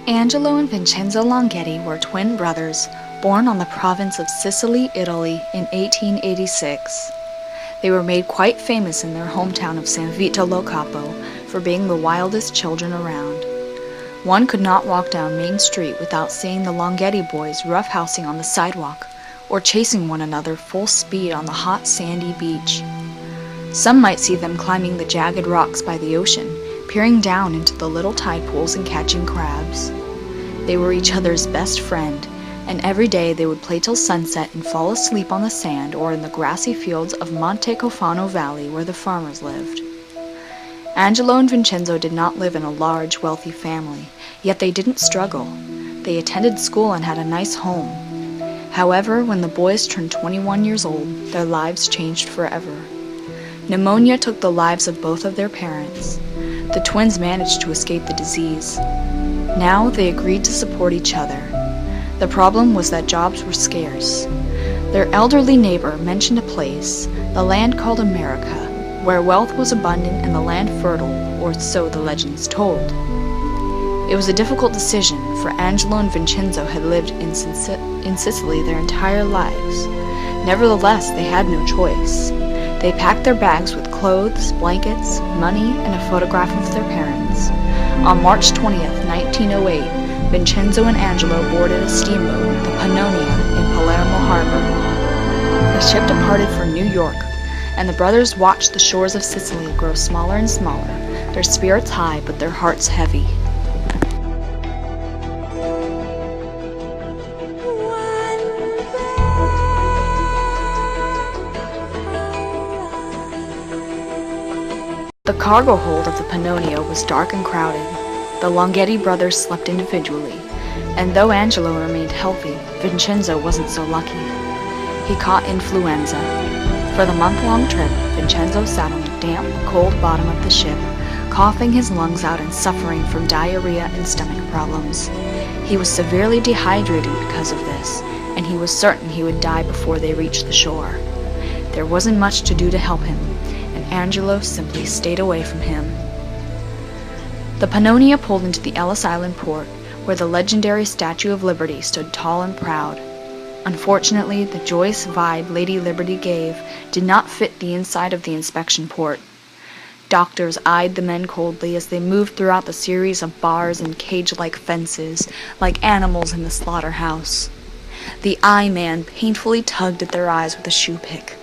Angelo and Vincenzo Longhetti were twin brothers born on the province of Sicily, Italy in 1886. They were made quite famous in their hometown of San Vito lo Capo for being the wildest children around. One could not walk down Main Street without seeing the Longhetti boys roughhousing on the sidewalk or chasing one another full speed on the hot sandy beach. Some might see them climbing the jagged rocks by the ocean, peering down into the little tide pools and catching crabs. They were each other's best friend, and every day they would play till sunset and fall asleep on the sand or in the grassy fields of Monte Cofano Valley where the farmers lived. Angelo and Vincenzo did not live in a large, wealthy family, yet they didn't struggle. They attended school and had a nice home. However, when the boys turned 21 years old, their lives changed forever. Pneumonia took the lives of both of their parents. The twins managed to escape the disease. Now they agreed to support each other. The problem was that jobs were scarce. Their elderly neighbor mentioned a place, the land called America, where wealth was abundant and the land fertile, or so the legends told. It was a difficult decision, for Angelo and Vincenzo had lived in Sicily their entire lives. Nevertheless, they had no choice. They packed their bags with clothes, blankets, money, and a photograph of their parents. On March 20th, 1908, Vincenzo and Angelo boarded a steamboat, the Pannonia, in Palermo Harbor. The ship departed for New York, and the brothers watched the shores of Sicily grow smaller and smaller, their spirits high but their hearts heavy. The cargo hold of the Pannonia was dark and crowded. The Longhetti brothers slept individually, and though Angelo remained healthy, Vincenzo wasn't so lucky. He caught influenza. For the month-long trip, Vincenzo sat on the damp, cold bottom of the ship, coughing his lungs out and suffering from diarrhea and stomach problems. He was severely dehydrated because of this, and he was certain he would die before they reached the shore. There wasn't much to do to help him, and Angelo simply stayed away from him. The Pannonia pulled into the Ellis Island port, where the legendary Statue of Liberty stood tall and proud. Unfortunately, the joyous vibe Lady Liberty gave did not fit the inside of the inspection port. Doctors eyed the men coldly as they moved throughout the series of bars and cage-like fences, like animals in the slaughterhouse. The eye man painfully tugged at their eyes with a shoe pick.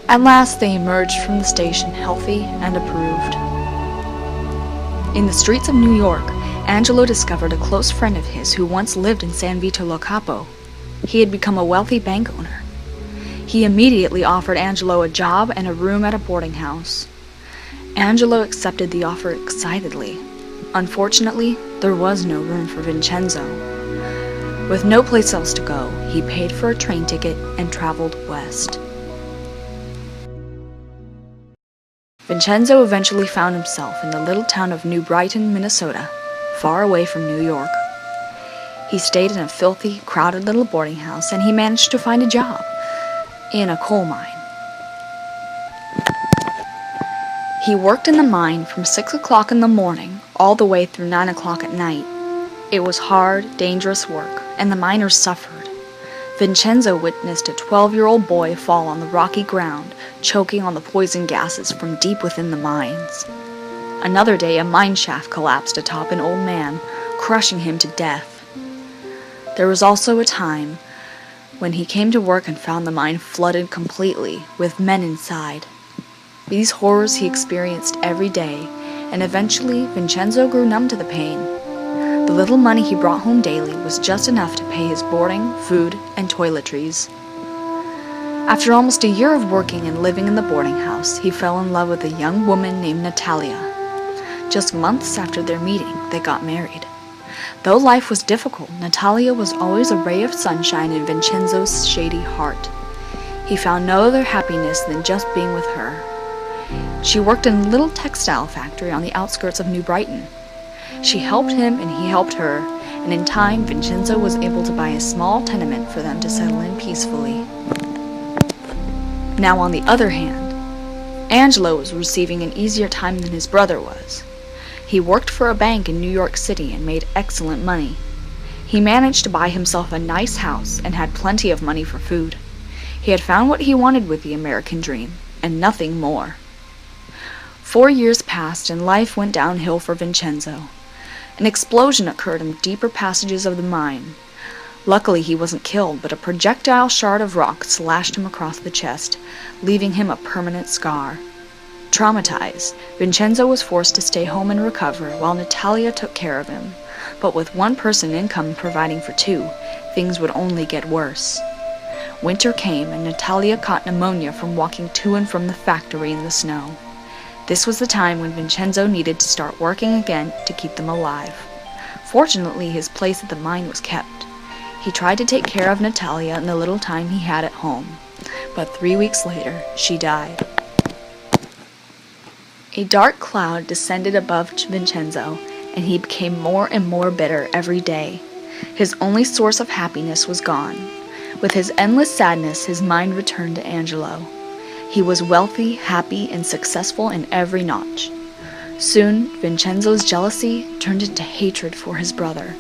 At last they emerged from the station healthy and approved. In the streets of New York, Angelo discovered a close friend of his who once lived in San Vito lo Capo. He had become a wealthy bank owner. He immediately offered Angelo a job and a room at a boarding house. Angelo accepted the offer excitedly. Unfortunately, there was no room for Vincenzo. With no place else to go, he paid for a train ticket and traveled west. Vincenzo eventually found himself in the little town of New Brighton, Minnesota, far away from New York. He stayed in a filthy, crowded little boarding house, and he managed to find a job in a coal mine. He worked in the mine from 6 o'clock in the morning all the way through 9 o'clock at night. It was hard, dangerous work, and the miners suffered. Vincenzo witnessed a 12-year-old boy fall on the rocky ground, choking on the poison gases from deep within the mines. Another day, a mine shaft collapsed atop an old man, crushing him to death. There was also a time when he came to work and found the mine flooded completely, with men inside. These horrors he experienced every day, and eventually Vincenzo grew numb to the pain. The little money he brought home daily was just enough to pay his boarding, food, and toiletries. After almost a year of working and living in the boarding house, he fell in love with a young woman named Natalia. Just months after their meeting, they got married. Though life was difficult, Natalia was always a ray of sunshine in Vincenzo's shady heart. He found no other happiness than just being with her. She worked in a little textile factory on the outskirts of New Brighton. She helped him and he helped her, and in time Vincenzo was able to buy a small tenement for them to settle in peacefully. Now on the other hand, Angelo was receiving an easier time than his brother was. He worked for a bank in New York City and made excellent money. He managed to buy himself a nice house and had plenty of money for food. He had found what he wanted with the American dream, and nothing more. 4 years passed and life went downhill for Vincenzo. An explosion occurred in the deeper passages of the mine. Luckily he wasn't killed, but a projectile shard of rock slashed him across the chest, leaving him a permanent scar. Traumatized, Vincenzo was forced to stay home and recover while Natalia took care of him. But with one person income providing for two, things would only get worse. Winter came and Natalia caught pneumonia from walking to and from the factory in the snow. This was the time when Vincenzo needed to start working again to keep them alive. Fortunately, his place at the mine was kept. He tried to take care of Natalia in the little time he had at home, but 3 weeks later, she died. A dark cloud descended above Vincenzo, and he became more and more bitter every day. His only source of happiness was gone. With his endless sadness, his mind returned to Angelo. He was wealthy, happy, and successful in every notch. Soon, Vincenzo's jealousy turned into hatred for his brother.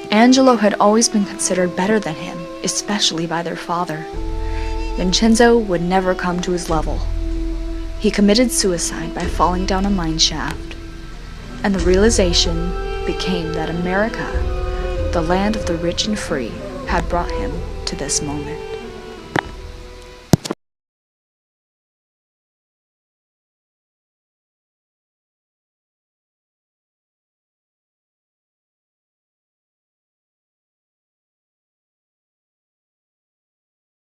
Angelo had always been considered better than him, especially by their father. Vincenzo would never come to his level. He committed suicide by falling down a mine shaft, and the realization became that America, the land of the rich and free, had brought him to this moment.